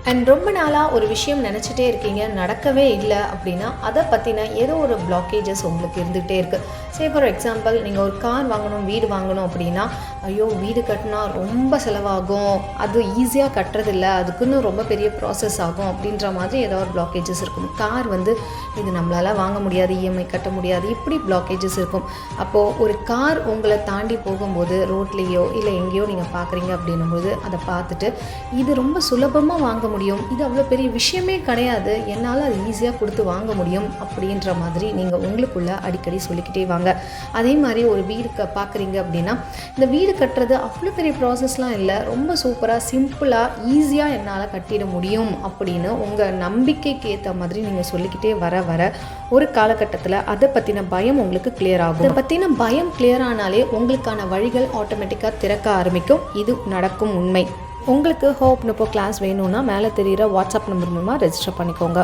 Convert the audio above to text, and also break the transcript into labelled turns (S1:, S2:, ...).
S1: And ரொம்ப நாளாக ஒரு விஷயம் நினச்சிட்டே இருக்கீங்க, நடக்கவே இல்லை அப்படின்னா அதை பற்றின ஏதோ ஒரு பிளாக்கேஜஸ் உங்களுக்கு இருந்துகிட்டே இருக்குது. சே ஃபார் எக்ஸாம்பிள், நீங்கள் ஒரு கார் வாங்கணும், வீடு வாங்கணும் அப்படின்னா, ஐயோ வீடு கட்டினா ரொம்ப செலவாகும், அது ஈஸியாக கட்டுறதில்ல, அதுக்குன்னு ரொம்ப பெரிய ப்ராசஸ் ஆகும் அப்படின்ற மாதிரி ஏதோ ஒரு பிளாக்கேஜஸ் இருக்கும். கார் இது நம்மளால் வாங்க முடியாது, இஎம்ஐ கட்ட முடியாது, இப்படி பிளாக்கேஜஸ் இருக்கும். அப்போது ஒரு கார் உங்களை தாண்டி போகும்போது ரோட்லேயோ இல்லை எங்கேயோ நீங்கள் பார்க்குறீங்க அப்படின்னும்போது அதை பார்த்துட்டு இது ரொம்ப சுலபமாக வாங்க முடியும், இது அவ்வளோ பெரிய விஷயமே கிடையாது, என்னால் அது ஈஸியாக கொடுத்து வாங்க முடியும் அப்படின்ற மாதிரி நீங்கள் உங்களுக்குள்ளே அடிக்கடி சொல்லிக்கிட்டே வாங்க. அதே மாதிரி ஒரு வீடு பார்க்குறீங்க அப்படின்னா, இந்த வீடு கட்டுறது அவ்வளோ பெரிய ப்ராசஸ்லாம் இல்லை, ரொம்ப சூப்பராக சிம்பிளாக ஈஸியாக என்னால் கட்டிட முடியும் அப்படின்னு உங்கள் நம்பிக்கைக்கு ஏற்ற மாதிரி நீங்கள் சொல்லிக்கிட்டே வர ஒரு காலகட்டத்தில் அதை பற்றின பயம் உங்களுக்கு கிளியர் ஆகும். அதை பற்றின பயம் கிளியர் ஆனாலே உங்களுக்கான வழிகள் ஆட்டோமேட்டிக்காக திறக்க ஆரம்பிக்கும். இது நடக்கும் உண்மை. உங்களுக்கு ஹோப் நுப்போ கிளாஸ் வேணும்னா மேலே தெரிகிற வாட்ஸ்அப் நம்பர் மூலமாக ரெஜிஸ்டர் பண்ணிக்கோங்க.